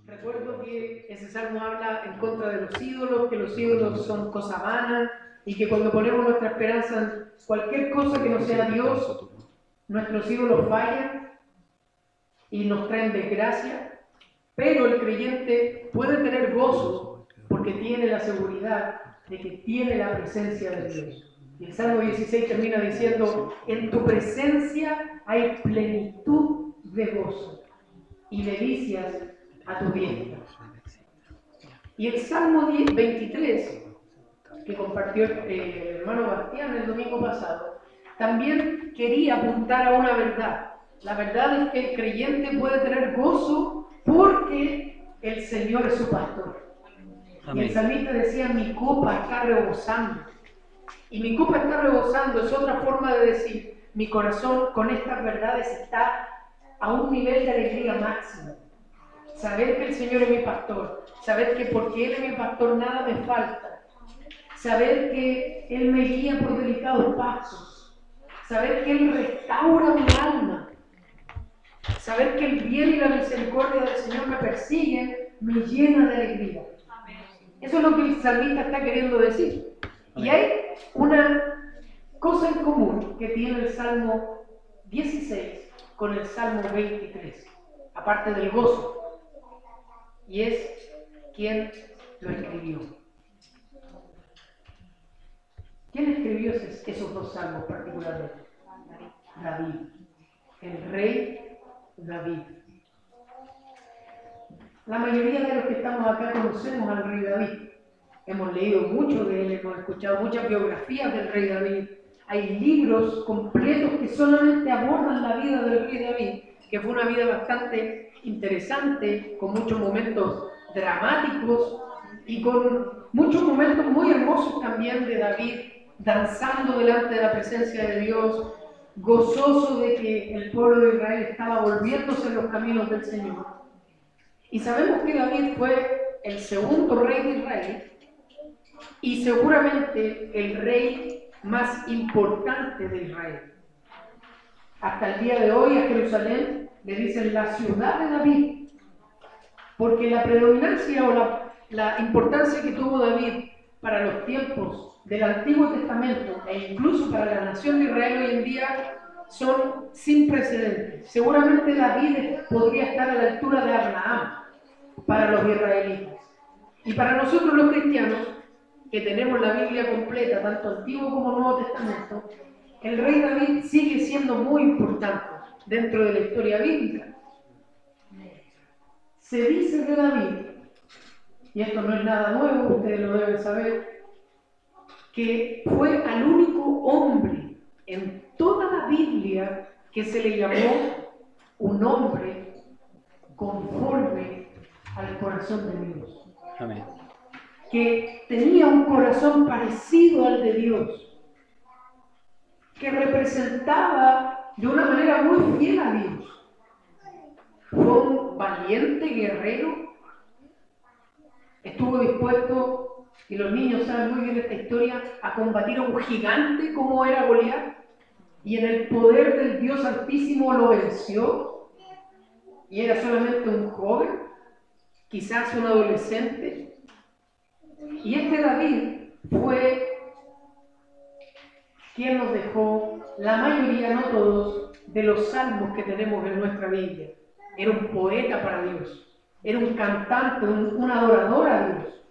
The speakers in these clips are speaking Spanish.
Recuerdo que ese salmo habla en contra de los ídolos, que los ídolos son cosa vana y que cuando ponemos nuestra esperanza en cualquier cosa que no sea Dios, nuestros ídolos fallan y nos traen desgracia, pero el creyente puede tener gozo porque tiene la seguridad de que tiene la presencia de Dios. Y el Salmo 16 termina diciendo: en tu presencia hay plenitud de gozo y delicias a tu diestra. Y el Salmo 23, que compartió el hermano Bastián el domingo pasado, también quería apuntar a una verdad. La verdad es que el creyente puede tener gozo porque el Señor es su pastor. Amén. Y el salmista decía: mi copa está rebosando. Y mi copa está rebosando es otra forma de decir: mi corazón con estas verdades está a un nivel de alegría máximo. Saber que el Señor es mi pastor, saber que porque Él es mi pastor nada me falta, saber que Él me guía por delicados pasos, saber que Él restaura mi alma, saber que el bien y la misericordia del Señor me persiguen, me llena de alegría. Eso es lo que el salmista está queriendo decir. Y hay una cosa en común que tiene el Salmo 16 con el Salmo 23, aparte del gozo, y es quién lo escribió. ¿Quién escribió esos dos salmos particularmente? David, el rey David. La mayoría de los que estamos acá conocemos al rey David. Hemos leído mucho de él, hemos escuchado muchas biografías del rey David. Hay libros completos que solamente abordan la vida del rey David, que fue una vida bastante interesante, con muchos momentos dramáticos y con muchos momentos muy hermosos también de David danzando delante de la presencia de Dios, gozoso de que el pueblo de Israel estaba volviéndose en los caminos del Señor. Y sabemos que David fue el segundo rey de Israel y seguramente el rey más importante de Israel. Hasta el día de hoy a Jerusalén le dicen la ciudad de David, porque la predominancia o la importancia que tuvo David para los tiempos del Antiguo Testamento e incluso para la nación de Israel hoy en día son sin precedentes. Seguramente David podría estar a la altura de Abraham para los israelitas. Y para nosotros los cristianos, que tenemos la Biblia completa, tanto Antiguo como Nuevo Testamento, el rey David sigue siendo muy importante dentro de la historia bíblica. Se dice de David, y esto no es nada nuevo, ustedes lo deben saber, que fue al único hombre en toda la Biblia que se le llamó un hombre conforme al corazón de Dios. Amén. Que tenía un corazón parecido al de Dios, que representaba de una manera muy fiel a Dios. Fue un valiente guerrero, estuvo dispuesto, y los niños saben muy bien esta historia, a combatir a un gigante como era Goliat, y en el poder del Dios Altísimo lo venció, y era solamente un joven, quizás un adolescente. Y este David fue quien nos dejó la mayoría, no todos, de los salmos que tenemos en nuestra Biblia. Era un poeta para Dios, era un cantante, un adorador a Dios.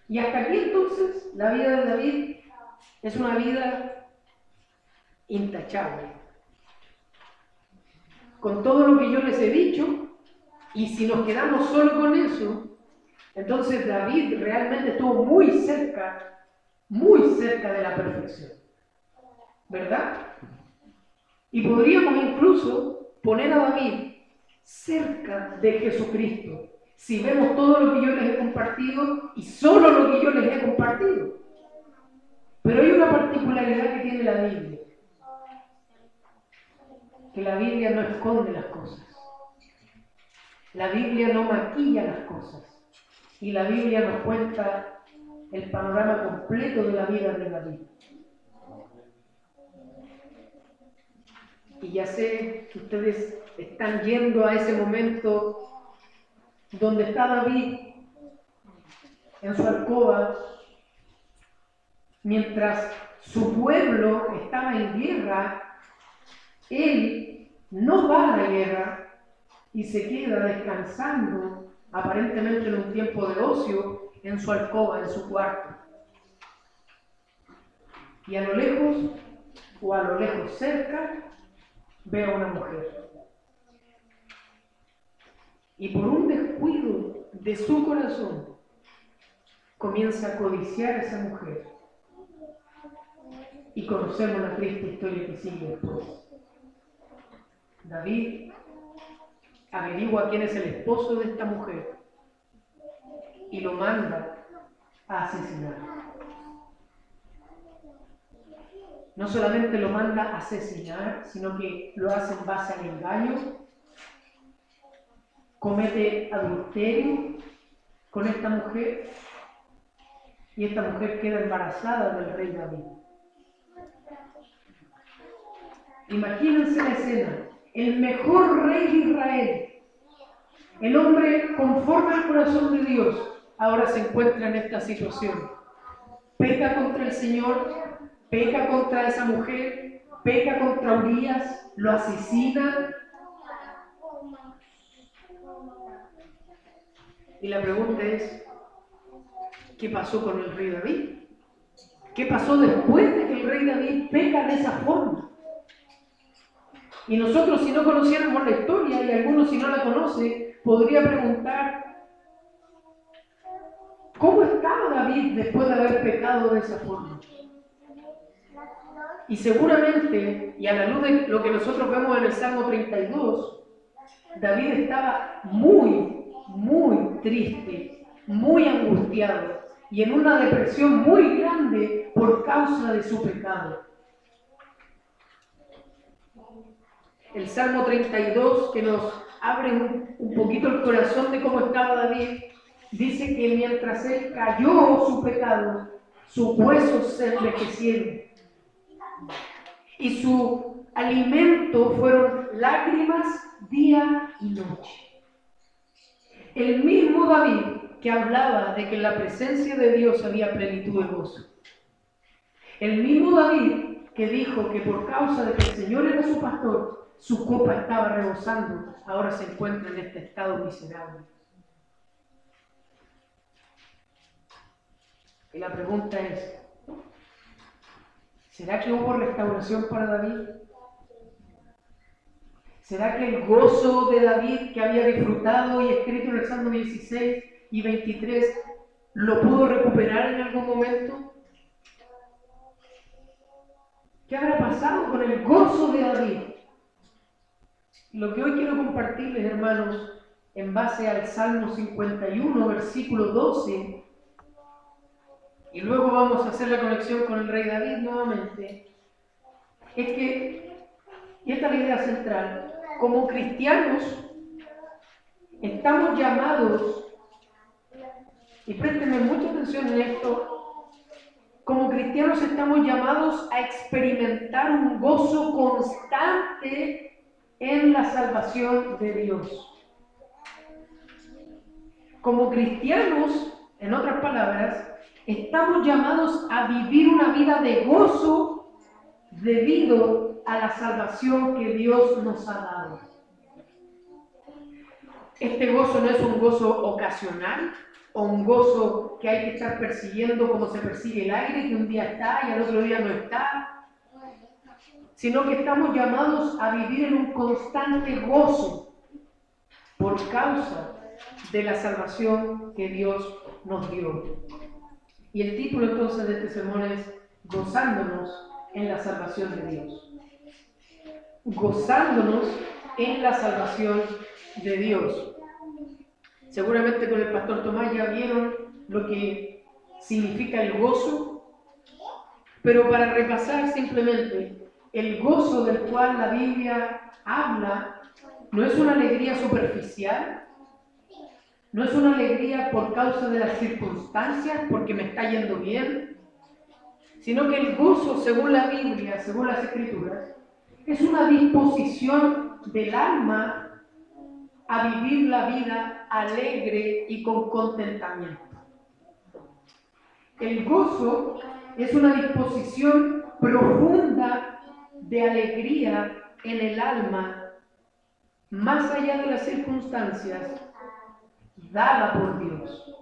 Y hasta aquí entonces la vida de David es una vida intachable. Con todo lo que yo les he dicho, y si nos quedamos solo con eso, entonces David realmente estuvo muy cerca de la perfección. ¿Verdad? Y podríamos incluso poner a David cerca de Jesucristo, si vemos todo lo que yo les he compartido y solo lo que yo les he compartido. Pero hay una particularidad que tiene la Biblia, que la Biblia no esconde las cosas. La Biblia no maquilla las cosas. Y la Biblia nos cuenta el panorama completo de la vida de David. Y ya sé que ustedes están yendo a ese momento donde está David en su alcoba, mientras su pueblo estaba en guerra, él no va a la guerra y se queda descansando, aparentemente en un tiempo de ocio, en su alcoba, en su cuarto. Y a lo lejos, o a lo lejos cerca, ve a una mujer. Y por un descuido de su corazón, comienza a codiciar a esa mujer. Y conocemos la triste historia que sigue después. David averigua quién es el esposo de esta mujer y lo manda a asesinar. No solamente lo manda a asesinar, sino que lo hace en base al engaño, comete adulterio con esta mujer y esta mujer queda embarazada del rey David. Imagínense la escena, el mejor rey de Israel, el hombre conforme al corazón de Dios, ahora se encuentra en esta situación. Peca contra el Señor, peca contra esa mujer, peca contra Urías, lo asesina. Y la pregunta es, ¿qué pasó con el rey David? ¿Qué pasó después de que el rey David peca de esa forma? Y nosotros, si no conociéramos la historia, y algunos si no la conoce, podría preguntar, ¿cómo estaba David después de haber pecado de esa forma? Y seguramente, y a la luz de lo que nosotros vemos en el Salmo 32, David estaba muy, muy triste, muy angustiado y en una depresión muy grande por causa de su pecado. El Salmo 32, que nos abre un poquito el corazón de cómo estaba David, dice que mientras él cayó su pecado, sus huesos se envejecieron y su alimento fueron lágrimas día y noche. El mismo David que hablaba de que en la presencia de Dios había plenitud de gozo. El mismo David que dijo que por causa de que el Señor era su pastor, su copa estaba rebosando, ahora se encuentra en este estado miserable. Y la pregunta es, ¿será que hubo restauración para David? ¿Será que el gozo de David que había disfrutado y escrito en el Salmo 16 y 23 lo pudo recuperar en algún momento? ¿Qué habrá pasado con el gozo de David? Lo que hoy quiero compartirles, hermanos, en base al Salmo 51, versículo 12, y luego vamos a hacer la conexión con el rey David nuevamente, es que, y esta es la idea central, como cristianos estamos llamados, y préstenme mucha atención en esto, como cristianos estamos llamados a experimentar un gozo constante en la salvación de Dios. Como cristianos, en otras palabras, estamos llamados a vivir una vida de gozo debido a la salvación que Dios nos ha dado. Este gozo no es un gozo ocasional o un gozo que hay que estar persiguiendo como se persigue el aire, que un día está y al otro día no está, sino que estamos llamados a vivir en un constante gozo por causa de la salvación que Dios nos dio. Y el título entonces de este sermón es Gozándonos en la salvación de Dios. Gozándonos en la salvación de Dios. Seguramente con el pastor Tomás ya vieron lo que significa el gozo, pero para repasar simplemente, el gozo del cual la Biblia habla no es una alegría superficial, no es una alegría por causa de las circunstancias, porque me está yendo bien, sino que el gozo, según la Biblia, según las Escrituras, es una disposición del alma a vivir la vida alegre y con contentamiento. El gozo es una disposición profunda de alegría en el alma, más allá de las circunstancias, dada por Dios.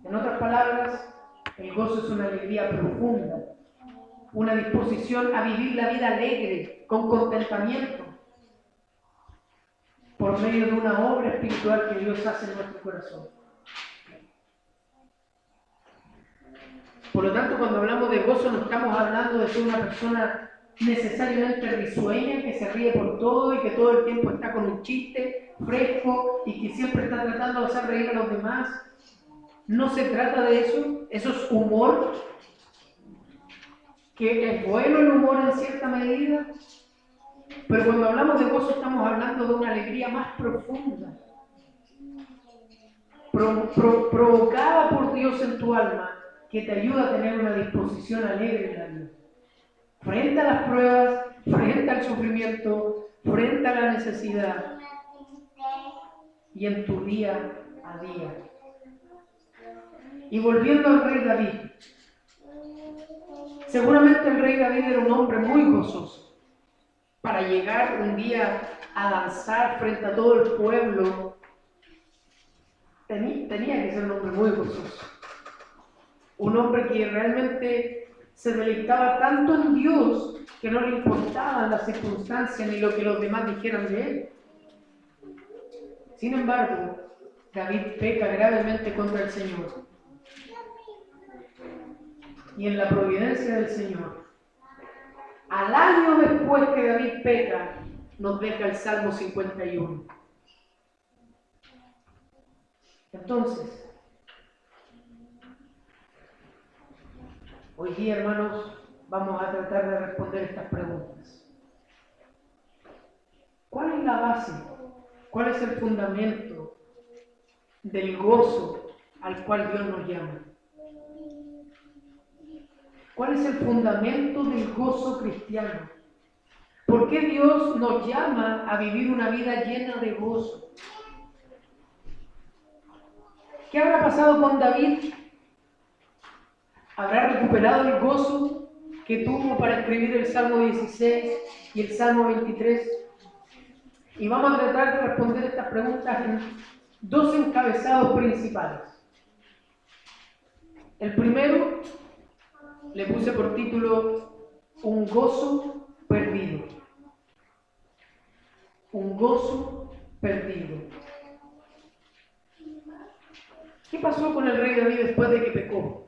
En otras palabras, el gozo es una alegría profunda, una disposición a vivir la vida alegre, con contentamiento, por medio de una obra espiritual que Dios hace en nuestro corazón. Por lo tanto, cuando hablamos de gozo, no estamos hablando de ser una persona necesariamente risueña, que se ríe por todo y que todo el tiempo está con un chiste fresco y que siempre está tratando de hacer reír a los demás. No se trata de eso. Eso es humor, que es bueno el humor en cierta medida, pero cuando hablamos de gozo estamos hablando de una alegría más profunda, provocada por Dios en tu alma, que te ayuda a tener una disposición alegre en la vida. Frente a las pruebas, frente al sufrimiento, frente a la necesidad y en tu día a día. Y volviendo al rey David, seguramente el rey David era un hombre muy gozoso. Para llegar un día a danzar frente a todo el pueblo, tenía que ser un hombre muy gozoso. Un hombre que realmente se deleitaba tanto en Dios que no le importaban las circunstancias ni lo que los demás dijeran de él. Sin embargo, David peca gravemente contra el Señor. Y en la providencia del Señor, al año después que David peca, nos deja el Salmo 51. Entonces, hoy día, hermanos, vamos a tratar de responder estas preguntas. ¿Cuál es la base? ¿Cuál es el fundamento del gozo al cual Dios nos llama? ¿Cuál es el fundamento del gozo cristiano? ¿Por qué Dios nos llama a vivir una vida llena de gozo? ¿Qué habrá pasado con David? ¿Habrá recuperado el gozo que tuvo para escribir el Salmo 16 y el Salmo 23? Y vamos a tratar de responder estas preguntas en dos encabezados principales. El primero le puse por título Un gozo perdido. Un gozo perdido. ¿Qué pasó con el rey David después de que pecó?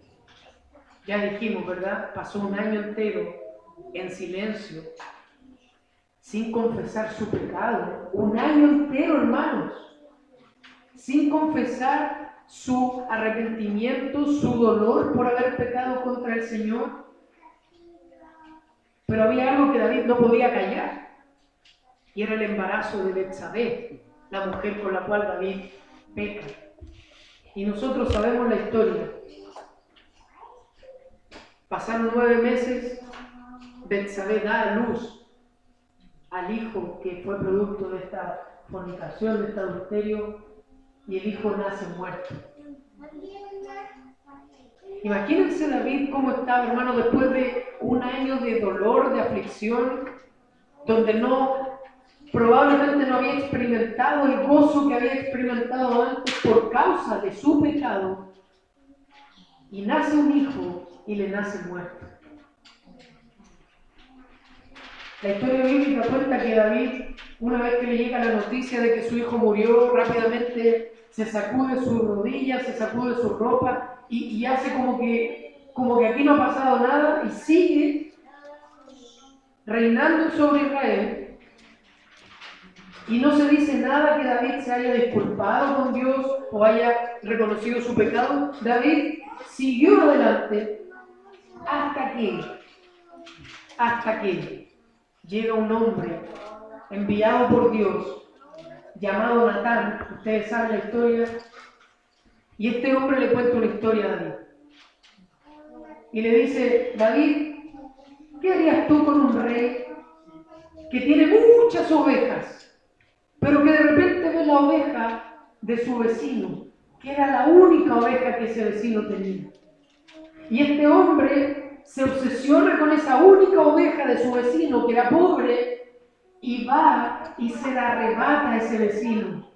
Ya dijimos, ¿verdad? Pasó un año entero en silencio, sin confesar su pecado. Un año entero, hermanos, sin confesar su arrepentimiento, su dolor por haber pecado contra el Señor. Pero había algo que David no podía callar, y era el embarazo de Betsabé, la mujer con la cual David peca. Y nosotros sabemos la historia. Pasaron 9 meses, Betsabé da a luz al hijo que fue producto de esta fornicación, de este adulterio, y el hijo nace muerto. Imagínense David cómo estaba, hermano, después de un año de dolor, de aflicción, donde probablemente no había experimentado el gozo que había experimentado antes por causa de su pecado, y nace un hijo y le nace muerto. La historia bíblica cuenta que David, una vez que le llega la noticia de que su hijo murió, rápidamente se sacude sus rodillas, se sacude su ropa y hace como que aquí no ha pasado nada y sigue reinando sobre Israel. Y no se dice nada que David se haya disculpado con Dios o haya reconocido su pecado. David siguió adelante hasta que llega un hombre enviado por Dios llamado Natán. Ustedes saben la historia. Y este hombre le cuenta una historia a David. Y le dice: David, ¿qué harías tú con un rey que tiene muchas ovejas, pero que de repente ve la oveja de su vecino, que era la única oveja que ese vecino tenía. Y este hombre se obsesiona con esa única oveja de su vecino, que era pobre, y va y se la arrebata a ese vecino,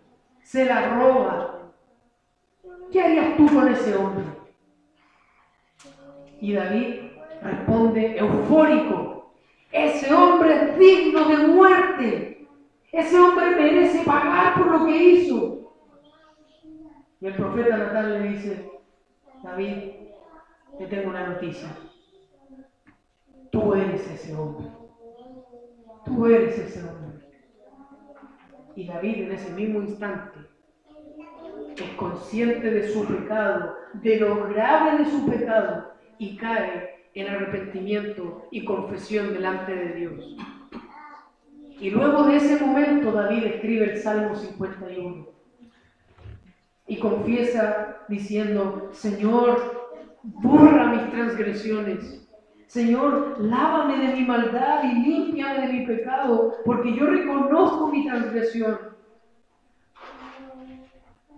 se la roba. ¿Qué harías tú con ese hombre? Y David responde eufórico: ese hombre es digno de muerte, ese hombre merece pagar por lo que hizo. Y el profeta Natán le dice: David, te tengo una noticia, tú eres ese hombre, tú eres ese hombre. Y David en ese mismo instante es consciente de su pecado, de lo grave de su pecado, y cae en arrepentimiento y confesión delante de Dios. Y luego de ese momento David escribe el Salmo 51 y confiesa diciendo: Señor, borra mis transgresiones, Señor, lávame de mi maldad y límpiame de mi pecado, porque yo reconozco mi transgresión.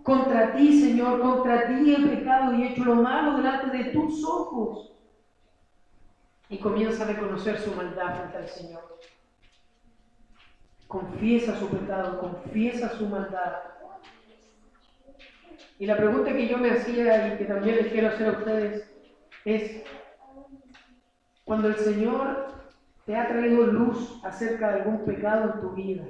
Contra ti, Señor, contra ti he pecado y he hecho lo malo delante de tus ojos. Y comienza a reconocer su maldad frente al Señor. Confiesa su pecado, confiesa su maldad. Y la pregunta que yo me hacía y que también les quiero hacer a ustedes es: cuando el Señor te ha traído luz acerca de algún pecado en tu vida,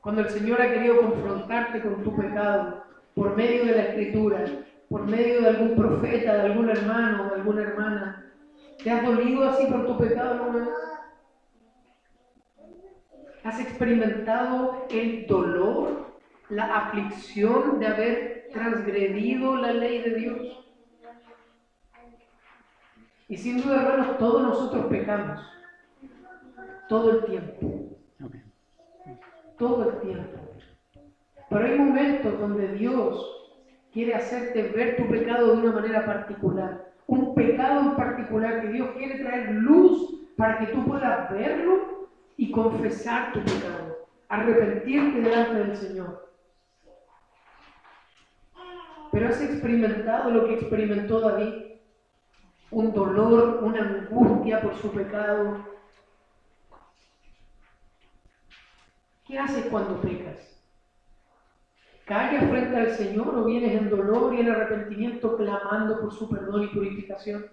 cuando el Señor ha querido confrontarte con tu pecado por medio de la Escritura, por medio de algún profeta, de algún hermano o de alguna hermana, ¿te has dolido así por tu pecado alguna vez? ¿Has experimentado el dolor, la aflicción de haber transgredido la ley de Dios? Y sin duda, hermanos, todos nosotros pecamos, todo el tiempo, todo el tiempo. Pero hay momentos donde Dios quiere hacerte ver tu pecado de una manera particular, un pecado en particular que Dios quiere traer luz para que tú puedas verlo y confesar tu pecado, arrepentirte delante del Señor. Pero has experimentado lo que experimentó David: un dolor, una angustia por su pecado. ¿Qué haces cuando pecas? ¿Callas frente al Señor o vienes en dolor y en arrepentimiento clamando por su perdón y purificación?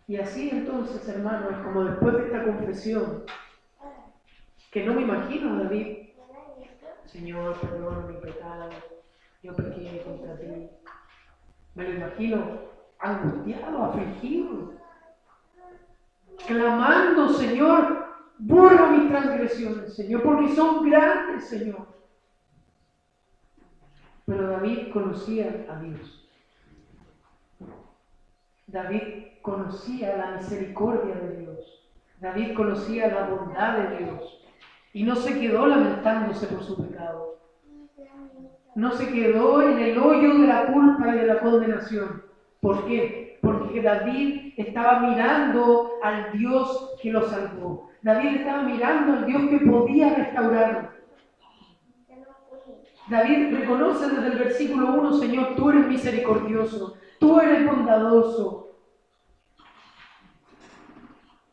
Y así entonces, hermanos, como después de esta confesión, que no me imagino a David: Señor, perdona mi pecado, yo pequé contra ti. Me lo imagino angustiado, afligido, clamando: Señor, borra mis transgresiones, Señor, porque son grandes, Señor. Pero David conocía a Dios. David conocía la misericordia de Dios. David conocía la bondad de Dios. Y no se quedó lamentándose por su pecado. No se quedó en el hoyo de la culpa y de la condenación. ¿Por qué? Porque David estaba mirando al Dios que lo salvó. David estaba mirando al Dios que podía restaurarlo. David reconoce desde el versículo 1: Señor, tú eres misericordioso, tú eres bondadoso.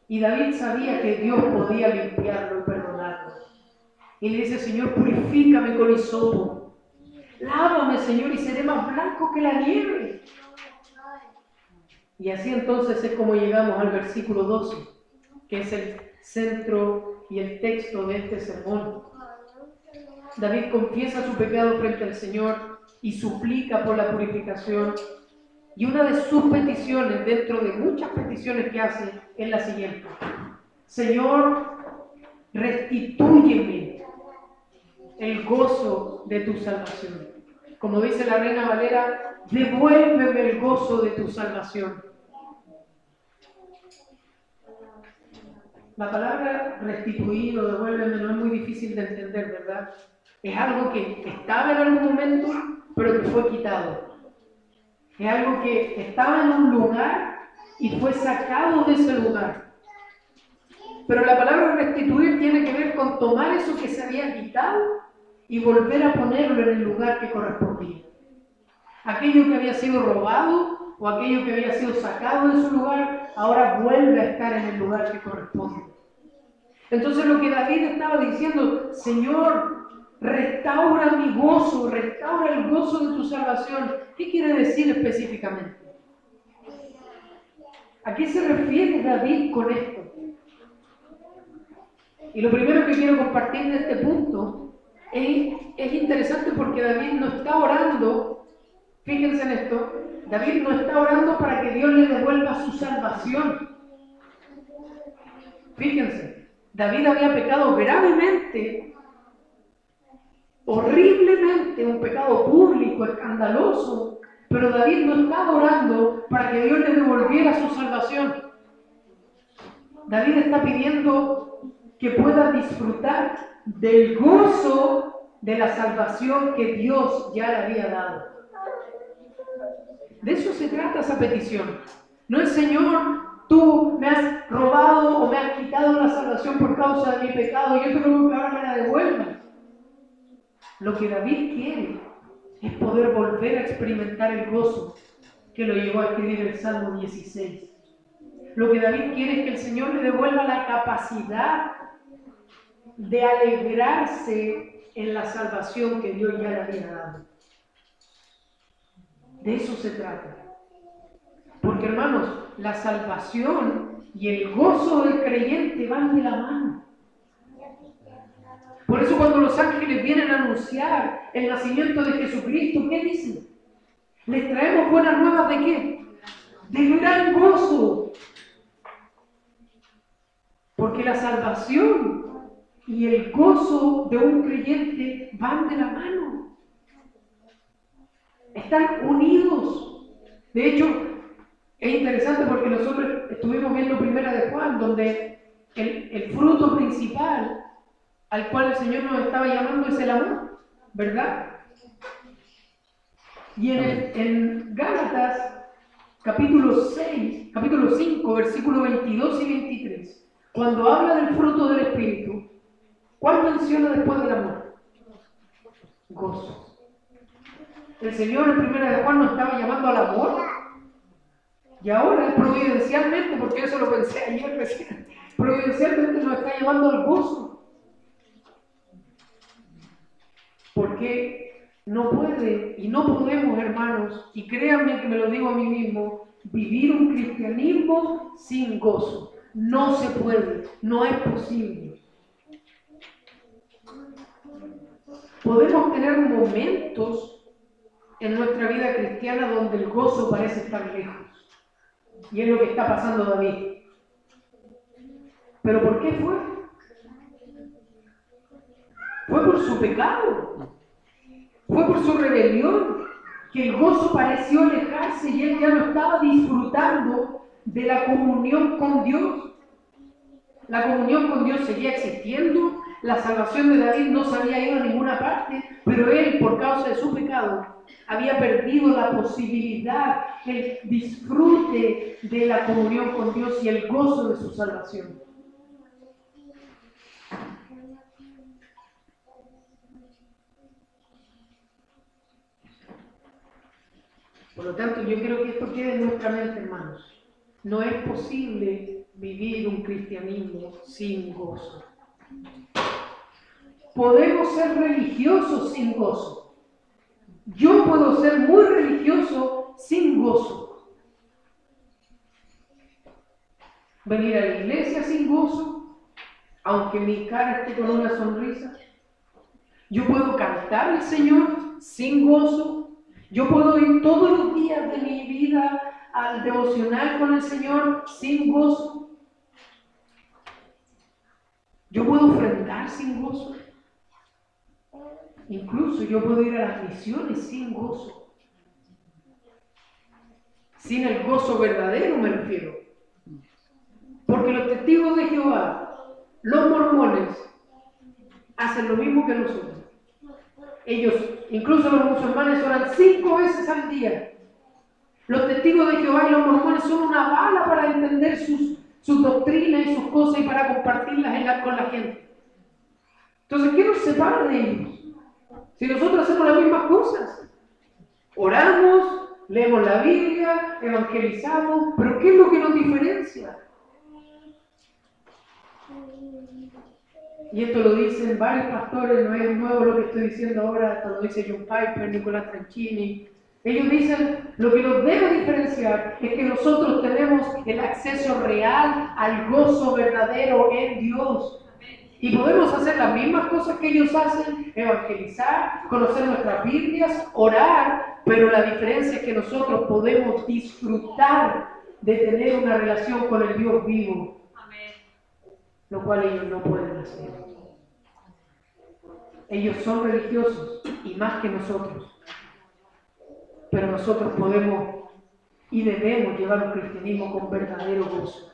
Y David sabía que Dios podía limpiarlo y perdonarlo. Y le dice: Señor, purifícame con hisopo. Lávame, Señor, y seré más blanco que la nieve. Y así entonces es como llegamos al versículo 12, que es el centro y el texto de este sermón. David confiesa su pecado frente al Señor y suplica por la purificación. Y una de sus peticiones, dentro de muchas peticiones que hace, es la siguiente: Señor, restitúyeme el gozo de tu salvación. Como dice la Reina Valera: devuélveme el gozo de tu salvación. La palabra restituir o devuélveme no es muy difícil de entender, ¿verdad? Es algo que estaba en algún momento, pero que fue quitado. Es algo que estaba en un lugar y fue sacado de ese lugar. Pero la palabra restituir tiene que ver con tomar eso que se había quitado y volver a ponerlo en el lugar que correspondía. Aquello que había sido robado o aquello que había sido sacado de su lugar, ahora vuelve a estar en el lugar que corresponde. Entonces lo que David estaba diciendo, Señor, restaura mi gozo, restaura el gozo de tu salvación. ¿Qué quiere decir específicamente? ¿A qué se refiere David con esto? Y lo primero que quiero compartir de este punto es interesante porque David no está orando, fíjense en esto, David no está orando para que Dios le devuelva su salvación. Fíjense, David había pecado gravemente, horriblemente, un pecado público, escandaloso, pero David no está orando para que Dios le devolviera su salvación. David está pidiendo que pueda disfrutar del gozo de la salvación que Dios ya le había dado. De eso se trata esa petición. No es, Señor, tú me has robado o me has quitado la salvación por causa de mi pecado, yo te ruego que ahora me la devuelvas. Lo que David quiere es poder volver a experimentar el gozo que lo llevó a escribir el Salmo 16. Lo que David quiere es que el Señor le devuelva la capacidad de alegrarse en la salvación que Dios ya le había dado. De eso se trata. Porque, hermanos, la salvación y el gozo del creyente van de la mano. Por eso cuando los ángeles vienen a anunciar el nacimiento de Jesucristo, ¿qué dicen? Les traemos buenas nuevas ¿de qué? De gran gozo. Porque la salvación y el gozo de un creyente van de la mano. Están unidos. De hecho, es interesante porque nosotros estuvimos viendo Primera de Juan, donde el fruto principal al cual el Señor nos estaba llamando es el amor, ¿verdad? Y en Gálatas, capítulo 5, versículos 22 y 23, cuando habla del fruto del Espíritu, ¿cuál menciona después del amor? Gozo. El Señor en Primera de Juan nos estaba llamando al amor, y ahora providencialmente, porque eso lo pensé ayer recién, providencialmente nos está llamando al gozo. Porque no puede y no podemos, hermanos, y créanme que me lo digo a mí mismo, vivir un cristianismo sin gozo. No se puede, no es posible. Podemos tener momentos en nuestra vida cristiana donde el gozo parece estar lejos. Y es lo que está pasando David. ¿Pero por qué fue? Fue por su pecado. Fue por su rebelión que el gozo pareció alejarse y él ya no estaba disfrutando de la comunión con Dios. La comunión con Dios seguía existiendo, la salvación de David no se había ido a ninguna parte, pero él, por causa de su pecado, había perdido la posibilidad, el disfrute de la comunión con Dios y el gozo de su salvación. Por lo tanto, yo creo que esto quede en nuestra mente, hermanos. No es posible vivir un cristianismo sin gozo. Podemos ser religiosos sin gozo. Yo puedo ser muy religioso sin gozo. Venir a la iglesia sin gozo, aunque mi cara esté con una sonrisa. Yo puedo cantar al Señor sin gozo. Yo puedo ir todos los días de mi vida al devocional con el Señor sin gozo. Yo puedo ofrendar sin gozo. Incluso yo puedo ir a las misiones sin gozo. Sin el gozo verdadero me refiero. Porque los testigos de Jehová, los mormones, hacen lo mismo que nosotros. Ellos, incluso los musulmanes, oran 5 veces al día. Los testigos de Jehová y los mormones son una bala para entender sus doctrinas y sus cosas y para compartirlas con la gente. Entonces, ¿qué nos separa de ellos? Si nosotros hacemos las mismas cosas, oramos, leemos la Biblia, evangelizamos, pero ¿qué es lo que nos diferencia? Y esto lo dicen varios pastores, no es nuevo lo que estoy diciendo ahora, esto lo dice John Piper, Nicolás Tranchini. Ellos dicen, lo que nos debe diferenciar es que nosotros tenemos el acceso real al gozo verdadero en Dios. Y podemos hacer las mismas cosas que ellos hacen, evangelizar, conocer nuestras Biblias, orar, pero la diferencia es que nosotros podemos disfrutar de tener una relación con el Dios vivo. Lo cual ellos no pueden hacer. Ellos son religiosos y más que nosotros. Pero nosotros podemos y debemos llevar un cristianismo con verdadero gozo.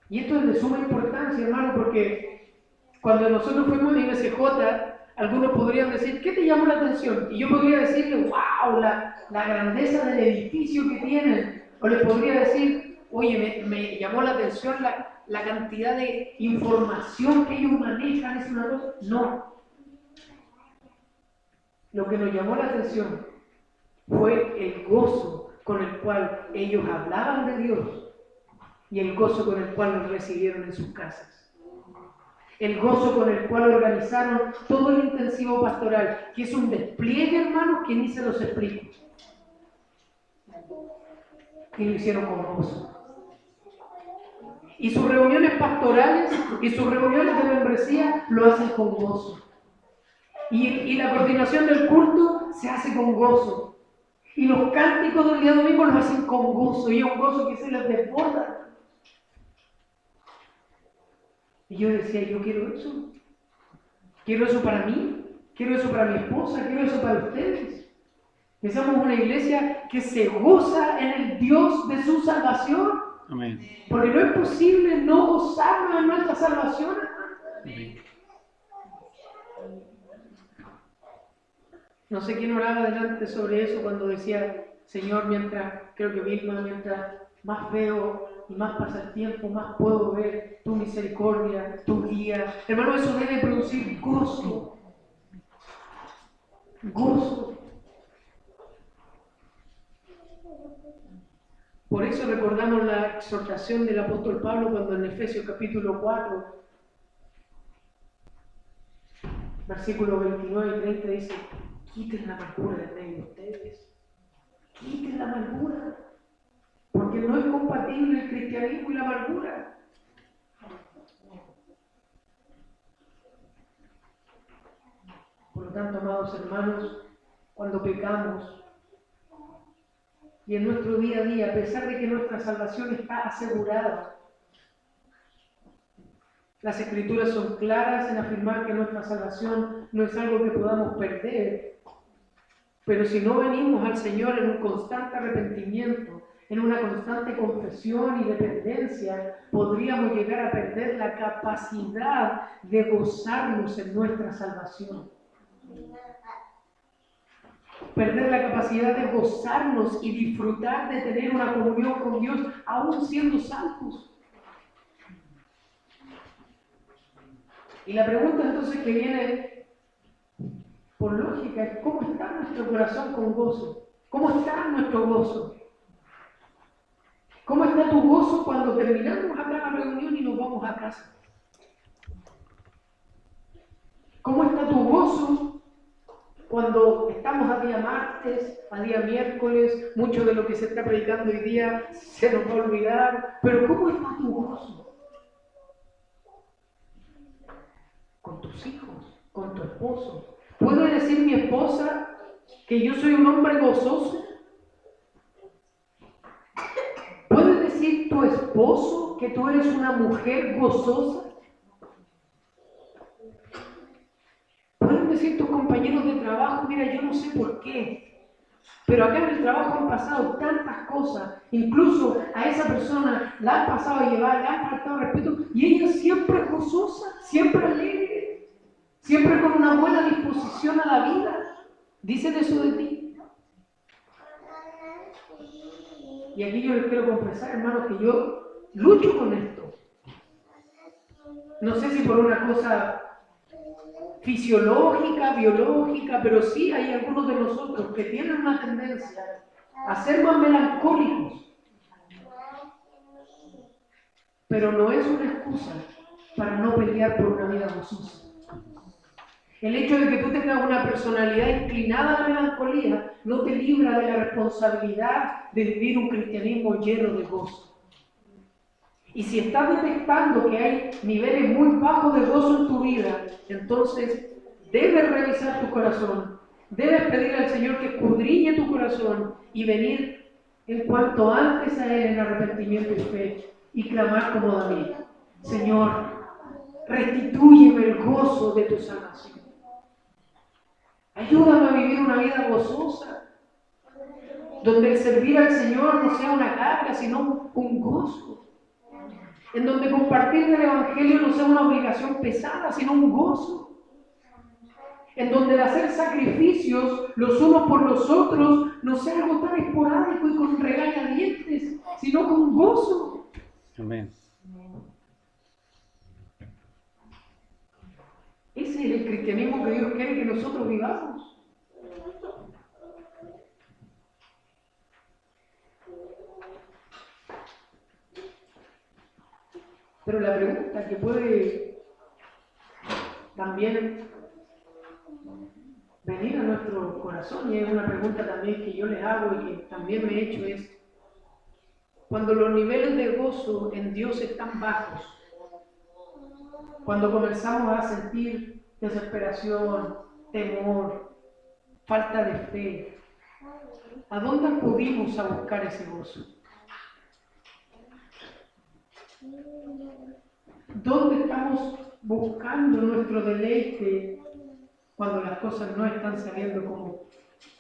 Y esto es de suma importancia, hermano, porque cuando nosotros fuimos a IBCJ, algunos podrían decir, ¿qué te llamó la atención? Y yo podría decirle, wow, la grandeza del edificio que tienen. O les podría decir, oye, me llamó la atención la cantidad de información que ellos manejan. Es una cosa. No. Lo que nos llamó la atención fue el gozo con el cual ellos hablaban de Dios y el gozo con el cual los recibieron en sus casas. El gozo con el cual organizaron todo el intensivo pastoral, que es un despliegue, hermanos, que ni se los explico. Y lo hicieron con gozo. Y sus reuniones pastorales y sus reuniones de membresía lo hacen con gozo. Y la coordinación del culto se hace con gozo. Y los cánticos del día domingo los hacen con gozo. Y es un gozo que se les desborda. Y yo decía, yo quiero eso. Quiero eso para mí. Quiero eso para mi esposa. Quiero eso para ustedes. Que somos una iglesia que se goza en el Dios de su salvación. Amén. Porque no es posible no gozarnos en nuestra salvación. Amén. No sé quién oraba delante sobre eso cuando decía, Señor, creo que Vilma, mientras más veo y más pasa el tiempo, más puedo ver tu misericordia, tu guía. Hermano, eso debe producir gozo. Gozo. Por eso recordamos la exhortación del apóstol Pablo cuando en Efesios capítulo 4, versículos 29 y 30 dice, quiten la amargura de medio de ustedes. Quiten la amargura. Porque no es compatible el cristianismo y la amargura. Por lo tanto, amados hermanos, cuando pecamos y en nuestro día a día, a pesar de que nuestra salvación está asegurada, las Escrituras son claras en afirmar que nuestra salvación no es algo que podamos perder. Pero si no venimos al Señor en un constante arrepentimiento, en una constante confesión y dependencia, podríamos llegar a perder la capacidad de gozarnos en nuestra salvación. Perder la capacidad de gozarnos y disfrutar de tener una comunión con Dios, aún siendo salvos. Y la pregunta entonces que viene por lógica es, ¿cómo está nuestro corazón con gozo? ¿Cómo está nuestro gozo? ¿Cómo está tu gozo cuando terminamos acá la reunión y nos vamos a casa? ¿Cómo está tu gozo cuando estamos a día martes, a día miércoles? Mucho de lo que se está predicando hoy día se nos va a olvidar, pero ¿cómo está tu gozo? Con tus hijos, con tu esposo. ¿Puede decir mi esposa que yo soy un hombre gozoso? ¿Puede decir tu esposo que tú eres una mujer gozosa? ¿Pueden decir tus compañeros de trabajo, mira, yo no sé por qué, pero acá en el trabajo han pasado tantas cosas, incluso a esa persona la han pasado a llevar, le han faltado respeto, y ella siempre es gozosa, siempre alegre, siempre con una buena disposición a la vida? ¿Dicen eso de ti? Y aquí yo les quiero confesar, hermanos, que yo lucho con esto. No sé si por una cosa fisiológica, biológica, pero sí hay algunos de nosotros que tienen una tendencia a ser más melancólicos. Pero no es una excusa para no pelear por una vida gozosa. El hecho de que tú tengas una personalidad inclinada a la melancolía no te libra de la responsabilidad de vivir un cristianismo lleno de gozo. Y si estás detectando que hay niveles muy bajos de gozo en tu vida, entonces debes revisar tu corazón, debes pedir al Señor que escudriñe tu corazón y venir en cuanto antes a Él en arrepentimiento y fe y clamar como David: Señor, restitúyeme el gozo de tu salvación. Ayúdame a vivir una vida gozosa, donde el servir al Señor no sea una carga, sino un gozo. En donde compartir del Evangelio no sea una obligación pesada, sino un gozo. En donde el hacer sacrificios los unos por los otros no sea algo tan esporádico y con regañadientes, sino con gozo. Amén. Ese es el cristianismo que Dios quiere que nosotros vivamos. Pero la pregunta que puede también venir a nuestro corazón, y es una pregunta también que yo les hago y que también me he hecho, es: cuando los niveles de gozo en Dios están bajos, cuando comenzamos a sentir desesperación, temor, falta de fe, ¿a dónde acudimos a buscar ese gozo? ¿Dónde estamos buscando nuestro deleite cuando las cosas no están saliendo como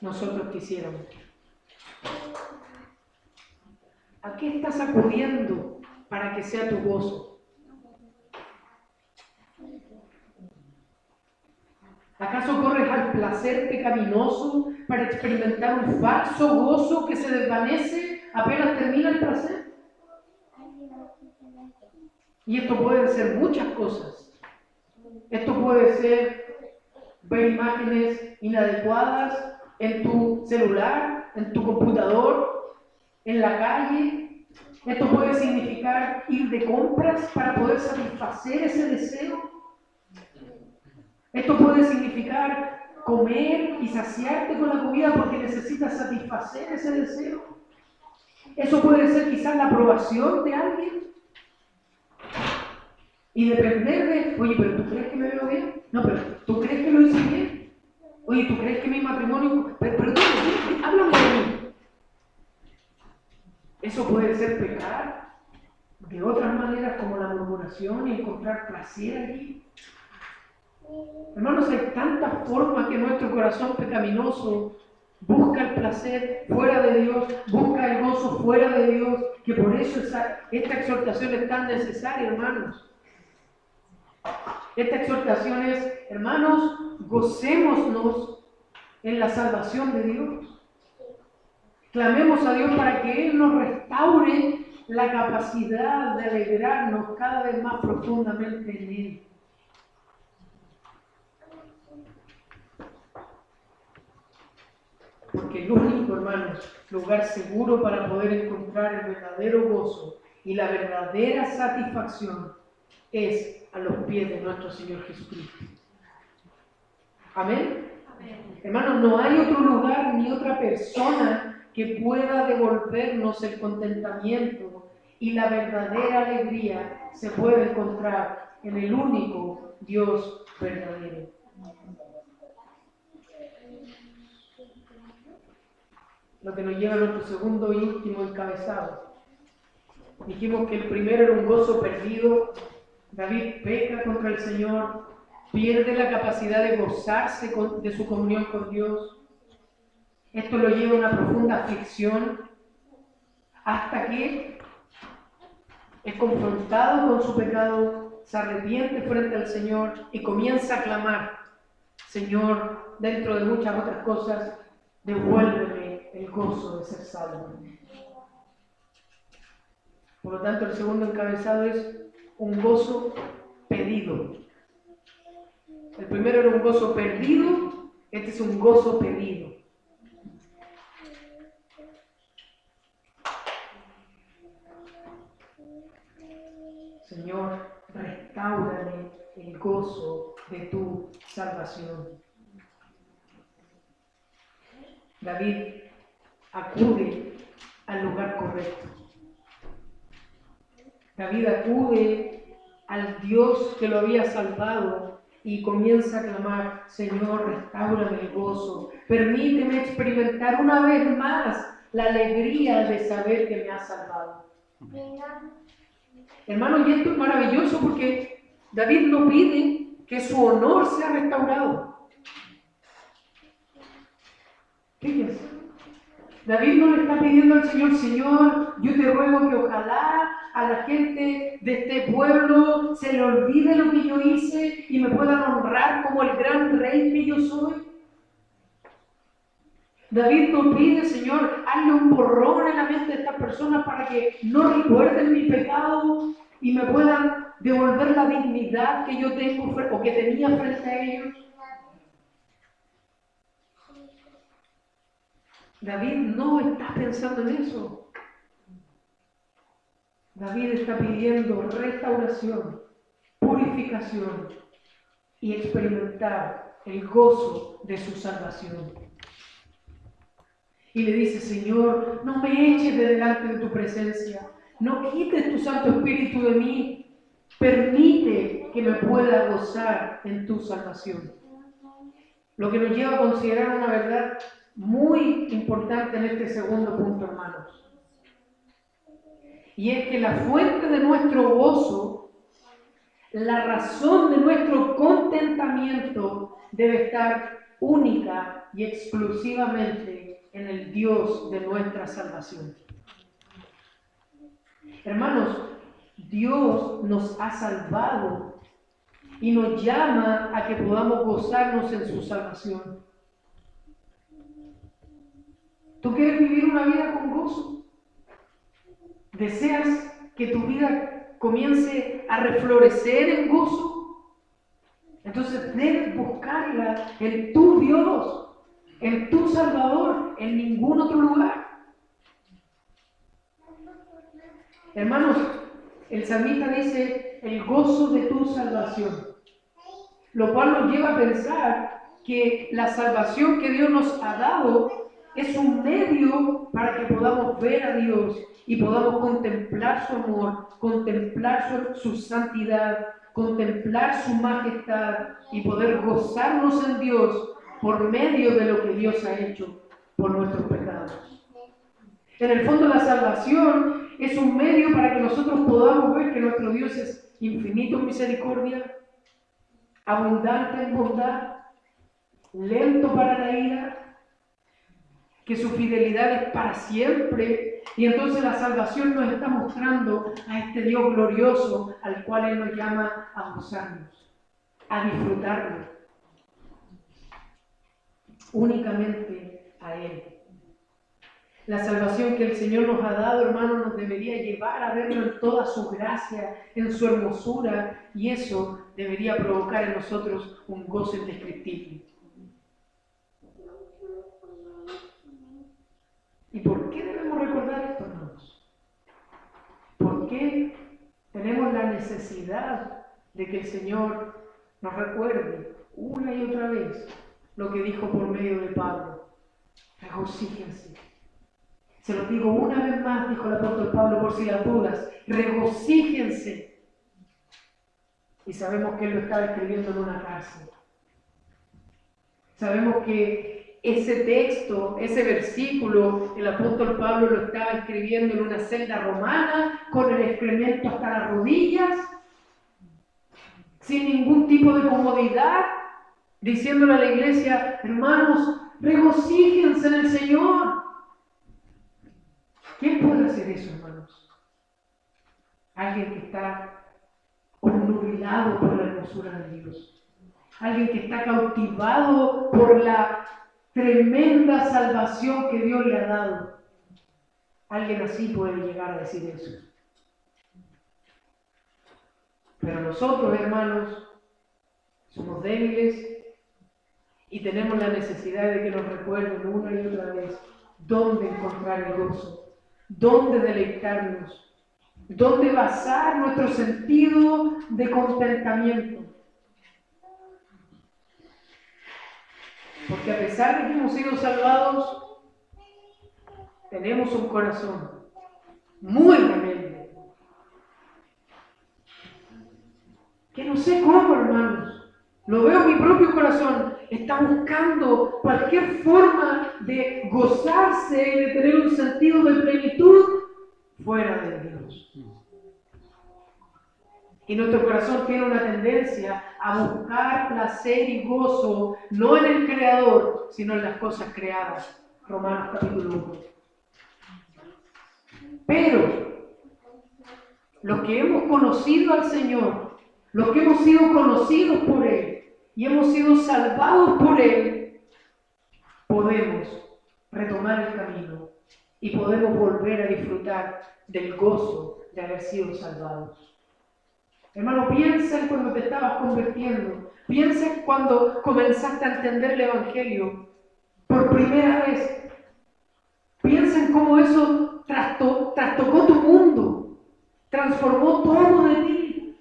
nosotros quisiéramos? ¿A qué estás acudiendo para que sea tu gozo? ¿Acaso corres al placer pecaminoso para experimentar un falso gozo que se desvanece apenas termina el placer? Y esto puede ser muchas cosas. Esto puede ser ver imágenes inadecuadas en tu celular, en tu computador, en la calle. Esto puede significar ir de compras para poder satisfacer ese deseo. Esto puede significar comer y saciarte con la comida porque necesitas satisfacer ese deseo. Eso puede ser quizás la aprobación de alguien. Y depender de: oye, pero ¿tú crees que me veo bien? No, pero ¿tú crees que lo hice bien? Oye, ¿tú crees que mi matrimonio? Pero tú, háblame de mí. Eso puede ser pecar de otras maneras, como la murmuración y encontrar placer allí. Hermanos, hay tantas formas que nuestro corazón pecaminoso busca el placer fuera de Dios, busca el gozo fuera de Dios, que por eso esta exhortación es tan necesaria, hermanos. Esta exhortación es: hermanos, gocémonos en la salvación de Dios. Clamemos a Dios para que Él nos restaure la capacidad de alegrarnos cada vez más profundamente en Él. Porque el único, hermanos, lugar seguro para poder encontrar el verdadero gozo y la verdadera satisfacción es a los pies de nuestro Señor Jesucristo. ¿Amén? Amén. Hermanos, no hay otro lugar ni otra persona que pueda devolvernos el contentamiento, y la verdadera alegría se puede encontrar en el único Dios verdadero. Lo que nos lleva a nuestro segundo y último encabezado. Dijimos que el primero era un gozo perdido. David peca contra el Señor, pierde la capacidad de gozarse de su comunión con Dios. Esto lo lleva a una profunda aflicción hasta que es confrontado con su pecado, se arrepiente frente al Señor y comienza a clamar: Señor, dentro de muchas otras cosas, devuélveme el gozo de ser salvo. Por lo tanto, el segundo encabezado es un gozo pedido. El primero era un gozo perdido, este es un gozo pedido. Señor, restáurame el gozo de tu salvación. David acude al lugar correcto. David acude al Dios que lo había salvado y comienza a clamar: Señor, restáurame el gozo. Permíteme experimentar una vez más la alegría de saber que me has salvado. Hermano, y esto es maravilloso porque David no pide que su honor sea restaurado. Fíjense, David no le está pidiendo al Señor: Señor, yo te ruego que ojalá a la gente de este pueblo se le olvide lo que yo hice y me puedan honrar como el gran rey que yo soy. David no pide: Señor, hazle un borrón en la mente de estas personas para que no recuerden mi pecado y me puedan devolver la dignidad que yo tengo o que tenía frente a ellos. David no está pensando en eso. David está pidiendo restauración, purificación y experimentar el gozo de su salvación. Y le dice: Señor, no me eches de delante de tu presencia, no quites tu Santo Espíritu de mí, permite que me pueda gozar en tu salvación. Lo que nos lleva a considerar una verdad muy importante en este segundo punto, hermanos. Y es que la fuente de nuestro gozo, la razón de nuestro contentamiento debe estar única y exclusivamente en el Dios de nuestra salvación. Hermanos, Dios nos ha salvado y nos llama a que podamos gozarnos en su salvación. ¿Tú quieres vivir una vida con gozo? ¿Deseas que tu vida comience a reflorecer en gozo? Entonces debes buscarla en tu Dios, en tu Salvador, en ningún otro lugar. Hermanos, el salmista dice: el gozo de tu salvación, lo cual nos lleva a pensar que la salvación que Dios nos ha dado es un medio para que podamos ver a Dios y podamos contemplar su amor, contemplar su santidad, contemplar su majestad y poder gozarnos en Dios por medio de lo que Dios ha hecho por nuestros pecados. En el fondo, la salvación es un medio para que nosotros podamos ver que nuestro Dios es infinito en misericordia, abundante en bondad, lento para la ira, que su fidelidad es para siempre. Y entonces la salvación nos está mostrando a este Dios glorioso al cual Él nos llama a gozarnos, a disfrutarlo, únicamente a Él. La salvación que el Señor nos ha dado, hermanos, nos debería llevar a verlo en toda su gracia, en su hermosura, y eso debería provocar en nosotros un gozo indescriptible. ¿Y por qué debemos recordar esto, hermanos? ¿Por qué tenemos la necesidad de que el Señor nos recuerde una y otra vez lo que dijo por medio de Pablo? Regocíjense. Se lo digo una vez más, dijo el apóstol Pablo, por si las dudas: regocíjense. Y sabemos que él lo estaba escribiendo en una cárcel. Sabemos que ese texto, ese versículo, el apóstol Pablo lo estaba escribiendo en una celda romana, con el excremento hasta las rodillas, sin ningún tipo de comodidad, diciéndole a la iglesia: hermanos, regocíjense en el Señor. ¿Quién puede hacer eso, hermanos? Alguien que está obnubilado por la hermosura de Dios. Alguien que está cautivado por la tremenda salvación que Dios le ha dado. Alguien así puede llegar a decir eso. Pero nosotros, hermanos, somos débiles y tenemos la necesidad de que nos recuerden una y otra vez dónde encontrar el gozo, dónde deleitarnos, dónde basar nuestro sentido de contentamiento. Porque a pesar de que hemos sido salvados, tenemos un corazón muy rebelde. Que no sé cómo, hermanos, lo veo en mi propio corazón, está buscando cualquier forma de gozarse y de tener un sentido de plenitud fuera de Dios. Y nuestro corazón tiene una tendencia a buscar placer y gozo, no en el Creador, sino en las cosas creadas. Romanos capítulo 1. Pero los que hemos conocido al Señor, los que hemos sido conocidos por Él y hemos sido salvados por Él, podemos retomar el camino y podemos volver a disfrutar del gozo de haber sido salvados. Hermano, piensa en cuando te estabas convirtiendo, piensa en cuando comenzaste a entender el Evangelio por primera vez. Piensa en cómo eso trastocó tu mundo, transformó todo de ti.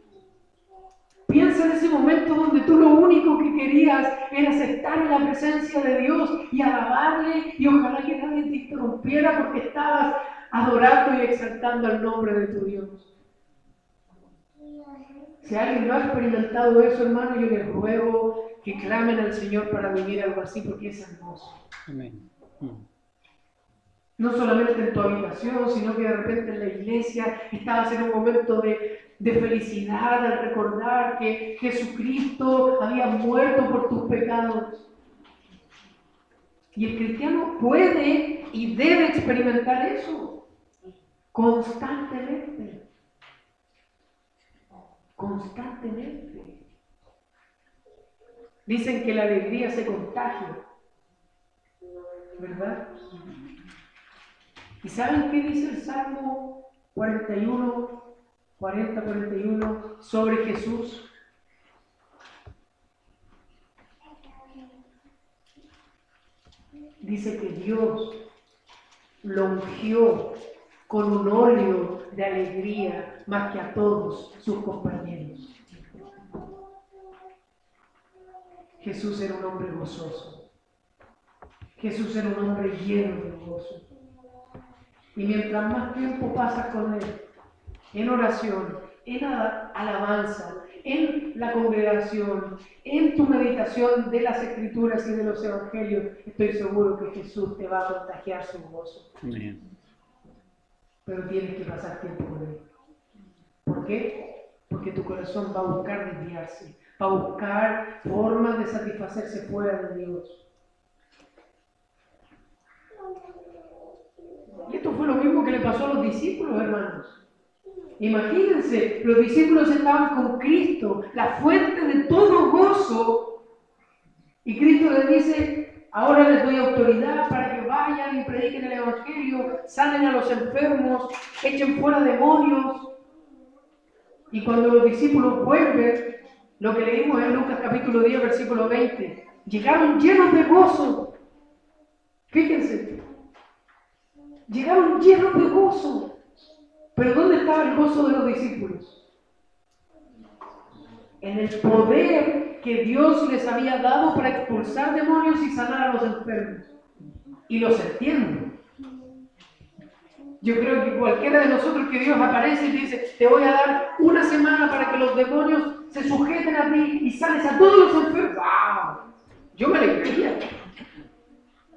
Piensa en ese momento donde tú lo único que querías era estar en la presencia de Dios y alabarle, y ojalá que nadie te interrumpiera porque estabas adorando y exaltando el nombre de tu Dios. Si alguien no ha experimentado eso, hermano, yo les ruego que clamen al Señor para vivir algo así, porque es hermoso. Amén. No solamente en tu habitación, sino que de repente en la iglesia estabas en un momento de felicidad al recordar que Jesucristo había muerto por tus pecados. Y el cristiano puede y debe experimentar eso constantemente. Constantemente. Dicen que la alegría se contagia, ¿verdad? ¿Y saben qué dice el Salmo 40-41 sobre Jesús? Dice que Dios lo ungió con un óleo de alegría más que a todos sus compañeros. Jesús era un hombre gozoso. Jesús era un hombre lleno de gozo. Y mientras más tiempo pasas con Él, en oración, en alabanza, en la congregación, en tu meditación de las Escrituras y de los Evangelios, estoy seguro que Jesús te va a contagiar su gozo. Amén. Pero tienes que pasar tiempo con Él. ¿Por qué? Porque tu corazón va a buscar desviarse, va a buscar formas de satisfacerse fuera de Dios. Y esto fue lo mismo que le pasó a los discípulos, hermanos. Imagínense, los discípulos estaban con Cristo, la fuente de todo gozo, y Cristo les dice: ahora les doy autoridad para que vayan y prediquen el Evangelio, sanen a los enfermos, echen fuera demonios. Y cuando los discípulos vuelven, lo que leímos en Lucas capítulo 10, versículo 20, llegaron llenos de gozo. Fíjense, llegaron llenos de gozo. Pero ¿dónde estaba el gozo de los discípulos? En el poder que Dios les había dado para expulsar demonios y sanar a los enfermos. Y los entiendo. Yo creo que cualquiera de nosotros que Dios aparece y dice: te voy a dar una semana para que los demonios se sujeten a ti y sales a todos los enfermos. ¡Wow! Yo me alegraría.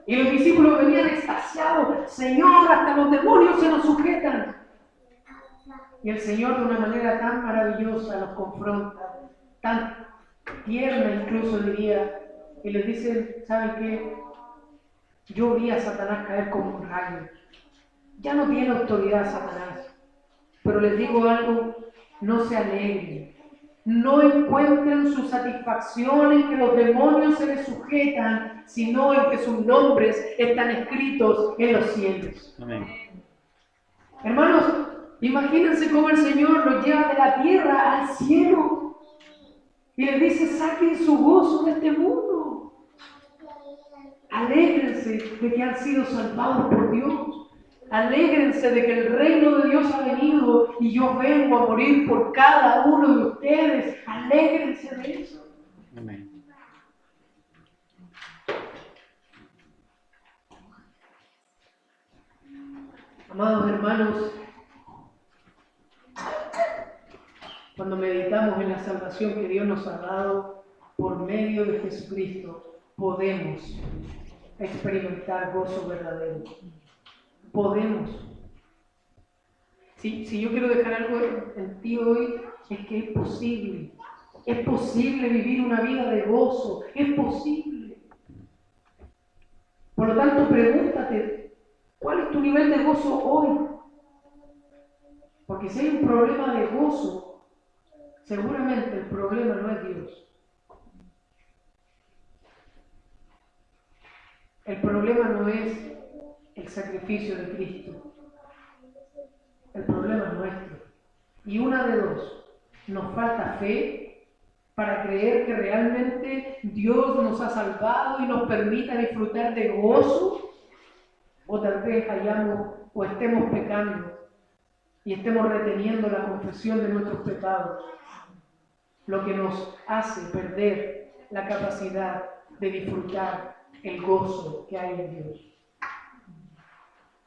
Y los discípulos venían extasiados: Señor, hasta los demonios se nos sujetan. Y el Señor, de una manera tan maravillosa, los confronta, tan tierna incluso diría, y les dice: ¿saben qué? Yo vi a Satanás caer como un rayo. Ya no tiene autoridad Satanás. Pero les digo algo: no se alegren. No encuentren su satisfacción en que los demonios se les sujetan, sino en que sus nombres están escritos en los cielos. Amén. Hermanos, Imagínense cómo el Señor los lleva de la tierra al cielo y les dice: saquen su gozo de este mundo. Alégrense de que han sido salvados por Dios. Alégrense de que el reino de Dios ha venido y yo vengo a morir por cada uno de ustedes. Alégrense de eso. Amén. Amados hermanos, cuando meditamos en la salvación que Dios nos ha dado por medio de Jesucristo, podemos experimentar gozo verdadero. Podemos. Si yo quiero dejar algo en ti hoy, es que es posible. Es posible vivir una vida de gozo. Es posible. Por lo tanto, pregúntate, ¿cuál es tu nivel de gozo hoy? Porque si hay un problema de gozo, seguramente el problema no es Dios. El problema no es el sacrificio de Cristo. El problema es nuestro. Y una de dos, nos falta fe para creer que realmente Dios nos ha salvado y nos permita disfrutar de gozo, o tal vez hayamos o estemos pecando y estemos reteniendo la confesión de nuestros pecados, lo que nos hace perder la capacidad de disfrutar el gozo que hay en Dios.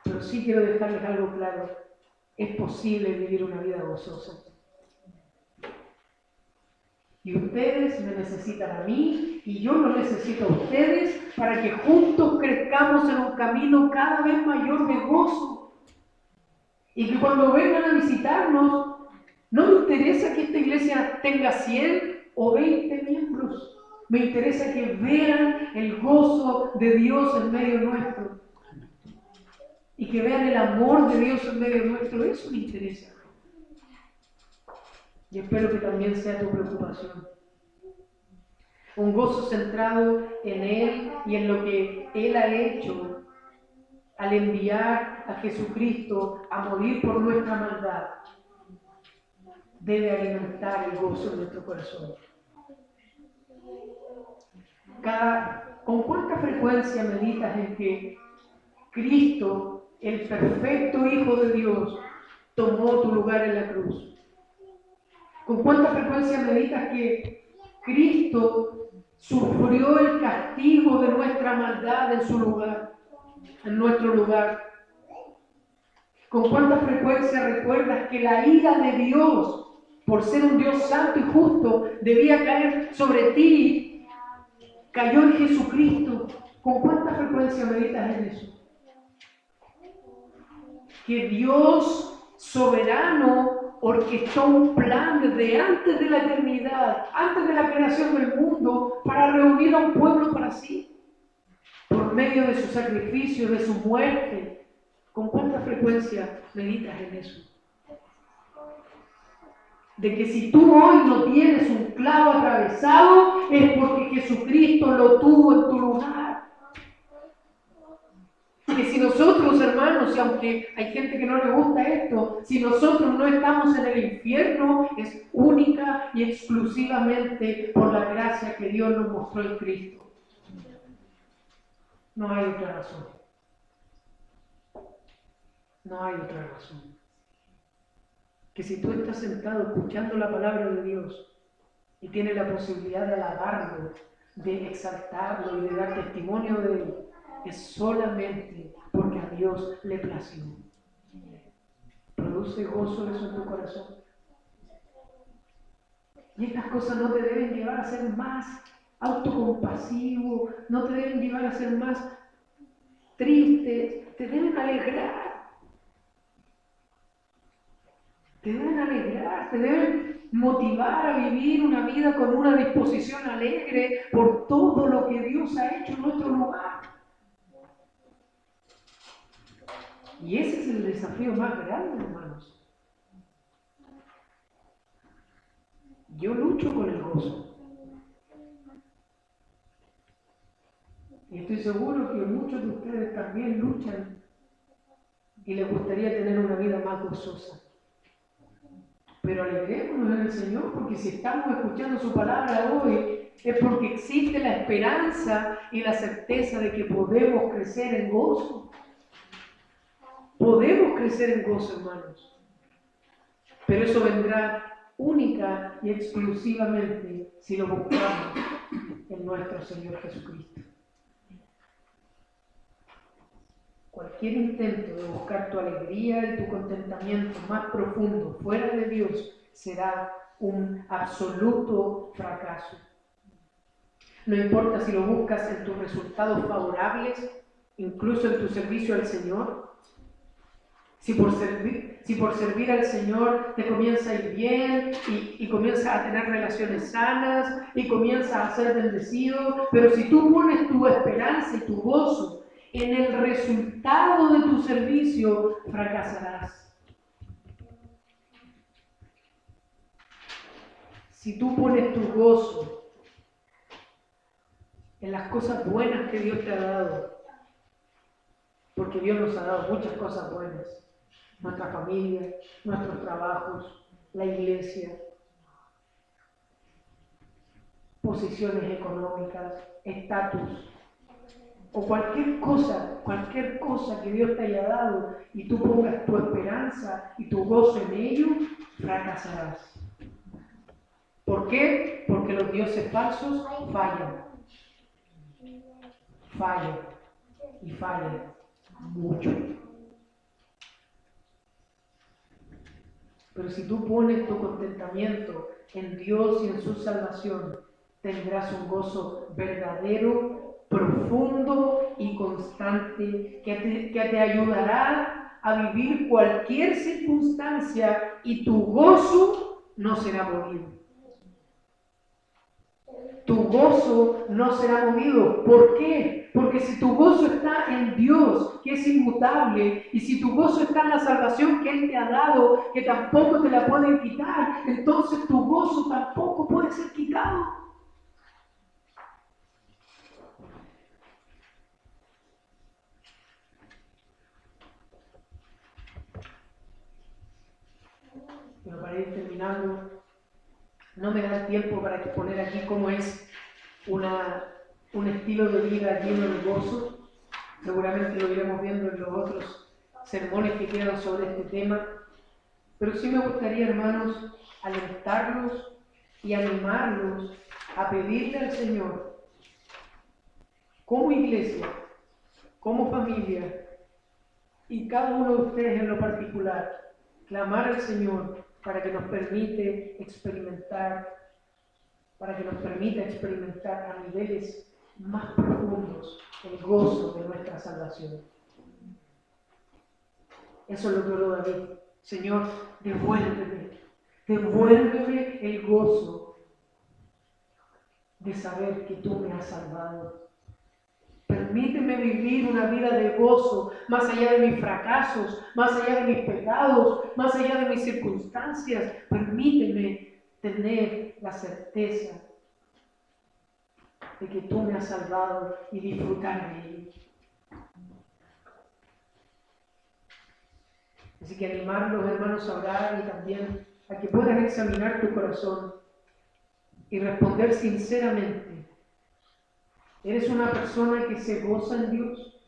Pero sí quiero dejarles algo claro: es posible vivir una vida gozosa. Y ustedes me necesitan a mí y yo los necesito a ustedes para que juntos crezcamos en un camino cada vez mayor de gozo. Y que cuando vengan a visitarnos, no me interesa que esta iglesia tenga 100 o 20 miembros. Me interesa que vean el gozo de Dios en medio nuestro. Y que vean el amor de Dios en medio nuestro. Eso me interesa. Y espero que también sea tu preocupación. Un gozo centrado en Él y en lo que Él ha hecho al enviar a Jesucristo a morir por nuestra maldad, debe alimentar el gozo de nuestro corazón. ¿Con cuánta frecuencia meditas en que Cristo, el perfecto Hijo de Dios, tomó tu lugar en la cruz? ¿Con cuánta frecuencia meditas que Cristo sufrió el castigo de nuestra maldad en su lugar, en nuestro lugar? ¿Con cuánta frecuencia recuerdas que la ira de Dios, por ser un Dios santo y justo, debía caer sobre ti? Cayó en Jesucristo. ¿Con cuánta frecuencia meditas en eso? Que Dios soberano orquestó un plan desde antes de la eternidad, antes de la creación del mundo, para reunir a un pueblo para sí, por medio de su sacrificio, de su muerte. ¿Con cuánta frecuencia meditas en eso? De que si tú hoy no tienes un clavo atravesado, es porque Jesucristo lo tuvo en tu lugar. Que si nosotros, hermanos, y aunque hay gente que no le gusta esto, si nosotros no estamos en el infierno, es única y exclusivamente por la gracia que Dios nos mostró en Cristo. No hay otra razón. No hay otra razón. Que si tú estás sentado escuchando la palabra de Dios y tienes la posibilidad de alabarlo, de exaltarlo y de dar testimonio de él, es solamente porque a Dios le plació. ¿Produce gozo eso en tu corazón? Y estas cosas no te deben llevar a ser más autocompasivo, no te deben llevar a ser más triste, te deben alegrar. Te deben alegrar, te deben motivar a vivir una vida con una disposición alegre por todo lo que Dios ha hecho en nuestro lugar. Y ese es el desafío más grande, hermanos. Yo lucho con el gozo. Y estoy seguro que muchos de ustedes también luchan y les gustaría tener una vida más gozosa. Pero alegrémonos en el Señor, porque si estamos escuchando su palabra hoy, es porque existe la esperanza y la certeza de que podemos crecer en gozo. Podemos crecer en gozo, hermanos. Pero eso vendrá única y exclusivamente si lo buscamos en nuestro Señor Jesucristo. Cualquier intento de buscar tu alegría y tu contentamiento más profundo fuera de Dios será un absoluto fracaso. No importa si lo buscas en tus resultados favorables, incluso en tu servicio al Señor. Si por servir al Señor te comienza a ir bien y comienzas a tener relaciones sanas y comienzas a ser bendecido, pero si tú pones tu esperanza y tu gozo en el resultado de tu servicio, fracasarás. Si tú pones tu gozo en las cosas buenas que Dios te ha dado, porque Dios nos ha dado muchas cosas buenas, nuestra familia, nuestros trabajos, la iglesia, posiciones económicas, estatus, o cualquier cosa que Dios te haya dado y tú pongas tu esperanza y tu gozo en ello, fracasarás. ¿Por qué? Porque los dioses falsos fallan y fallan mucho. Pero si tú pones tu contentamiento en Dios y en su salvación, tendrás un gozo verdadero, profundo y constante que te ayudará a vivir cualquier circunstancia y tu gozo no será movido. Tu gozo no será movido. ¿Por qué? Porque si tu gozo está en Dios, que es inmutable, y si tu gozo está en la salvación que Él te ha dado, que tampoco te la pueden quitar, entonces tu gozo tampoco puede ser quitado. Pero para ir terminando, no me da tiempo para exponer aquí cómo es un estilo de vida lleno de gozo. Seguramente lo iremos viendo en los otros sermones que quedan sobre este tema. Pero sí me gustaría, hermanos, alentarlos y animarlos a pedirle al Señor, como iglesia, como familia, y cada uno de ustedes en lo particular, clamar al Señor para que nos permita experimentar a niveles más profundos el gozo de nuestra salvación. Eso es lo que oró David. Señor, devuélveme el gozo de saber que tú me has salvado. Permíteme vivir una vida de gozo, más allá de mis fracasos, más allá de mis pecados, más allá de mis circunstancias. Permíteme tener la certeza de que tú me has salvado y disfrutar de ello. Así que animar a los hermanos a orar y también a que puedan examinar tu corazón y responder sinceramente. ¿Eres una persona que se goza en Dios?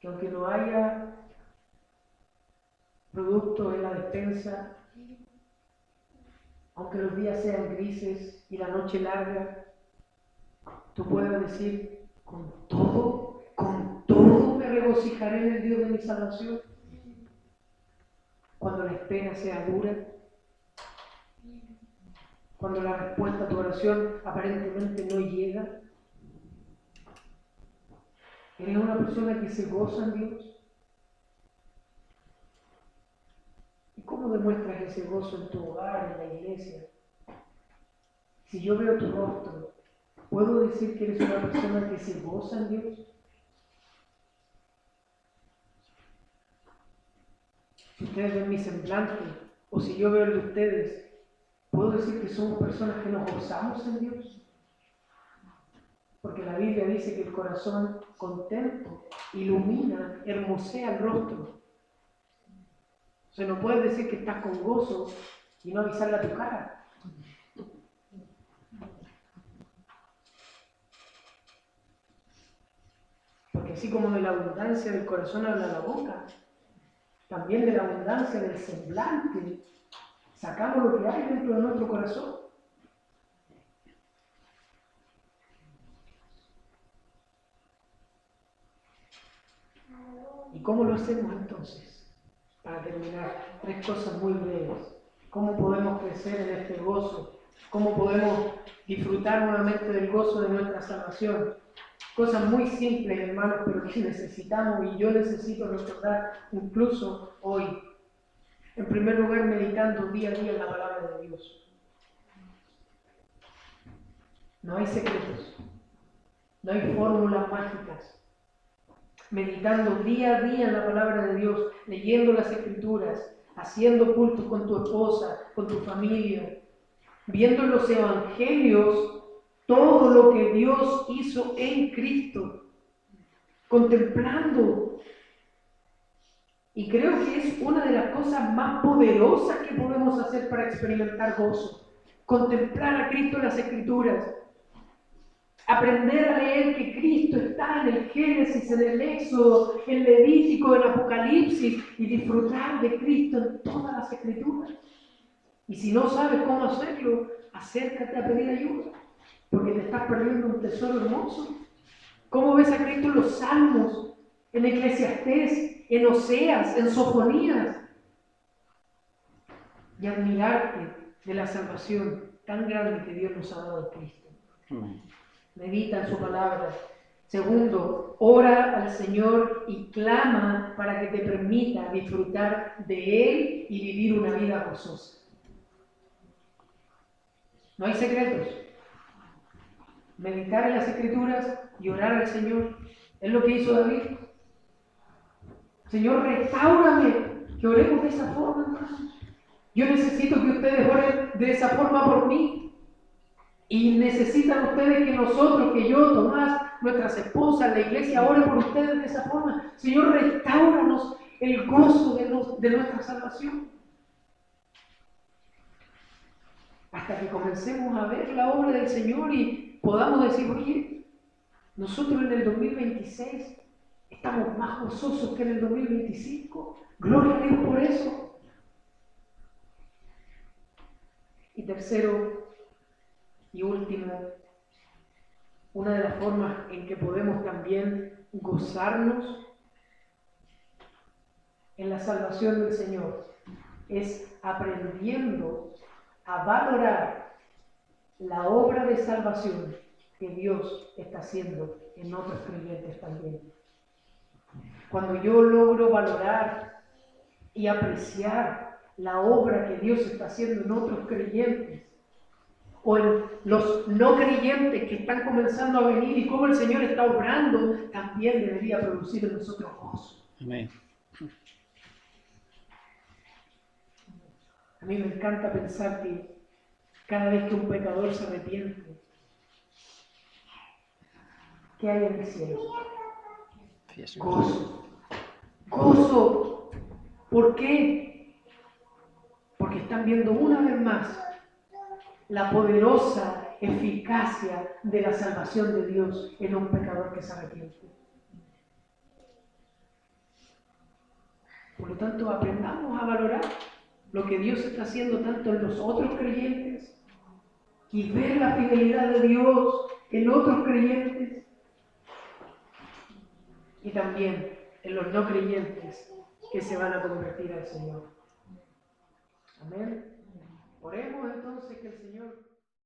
Que aunque no haya productos en la despensa, aunque los días sean grises y la noche larga, tú puedas decir, con todo me regocijaré en el Dios de mi salvación. Cuando la espera sea dura, cuando la respuesta a tu oración aparentemente no llega. ¿Eres una persona que se goza en Dios? ¿Y cómo demuestras ese gozo en tu hogar, en la iglesia? Si yo veo tu rostro, ¿puedo decir que eres una persona que se goza en Dios? Si ustedes ven mi semblante, o si yo veo el de ustedes, ¿puedo decir que somos personas que nos gozamos en Dios? Porque la Biblia dice que el corazón contento ilumina, hermosea el rostro. O sea, no puedes decir que estás con gozo y no avisarle a tu cara. Porque así como de la abundancia del corazón habla la boca, también de la abundancia del semblante sacamos lo que hay dentro de nuestro corazón. ¿Y cómo lo hacemos entonces? Para terminar, 3 cosas muy breves. ¿Cómo podemos crecer en este gozo? ¿Cómo podemos disfrutar nuevamente del gozo de nuestra salvación? Cosas muy simples, hermanos, pero que necesitamos y yo necesito recordar incluso hoy. En primer lugar, meditando día a día en la palabra de Dios. No hay secretos, no hay fórmulas mágicas. Meditando día a día en la palabra de Dios, leyendo las Escrituras, haciendo cultos con tu esposa, con tu familia, viendo en los evangelios todo lo que Dios hizo en Cristo, contemplando. Y creo que es una de las cosas más poderosas que podemos hacer para experimentar gozo. Contemplar a Cristo en las Escrituras. Aprender a leer que Cristo está en el Génesis, en el Éxodo, en Levítico, en Apocalipsis y disfrutar de Cristo en todas las Escrituras. Y si no sabes cómo hacerlo, acércate a pedir ayuda, porque te estás perdiendo un tesoro hermoso. ¿Cómo ves a Cristo en los Salmos, en Eclesiastés, en Oseas, en Sofonías? Y admirarte de la salvación tan grande que Dios nos ha dado en Cristo. Medita en su palabra. Segundo, ora al Señor y clama para que te permita disfrutar de Él y vivir una vida gozosa. No hay secretos. Meditar en las Escrituras y orar al Señor. Es lo que hizo David. Señor, restáurame. Que oremos de esa forma, hermanos. Yo necesito que ustedes oren de esa forma por mí. Y necesitan ustedes que nosotros, que yo, Tomás, nuestras esposas, la iglesia, ore por ustedes de esa forma. Señor, restáuranos el gozo de nuestra salvación. Hasta que comencemos a ver la obra del Señor y podamos decir, oye, nosotros en el 2026 estamos más gozosos que en el 2025. Gloria a Dios por eso. Y tercero y último, una de las formas en que podemos también gozarnos en la salvación del Señor es aprendiendo a valorar la obra de salvación que Dios está haciendo en otros creyentes también. Cuando yo logro valorar y apreciar la obra que Dios está haciendo en otros creyentes, o en los no creyentes que están comenzando a venir y cómo el Señor está obrando, también debería producir en nosotros gozo. Amén. A mí me encanta pensar que cada vez que un pecador se arrepiente, ¿qué hay en el cielo? Gozo. Gozo. ¿Por qué? Porque están viendo una vez más la poderosa eficacia de la salvación de Dios en un pecador que se arrepiente. Por lo tanto, aprendamos a valorar lo que Dios está haciendo tanto en los otros creyentes y ver la fidelidad de Dios en otros creyentes y también en los no creyentes que se van a convertir al Señor. Amén. Oremos entonces que el Señor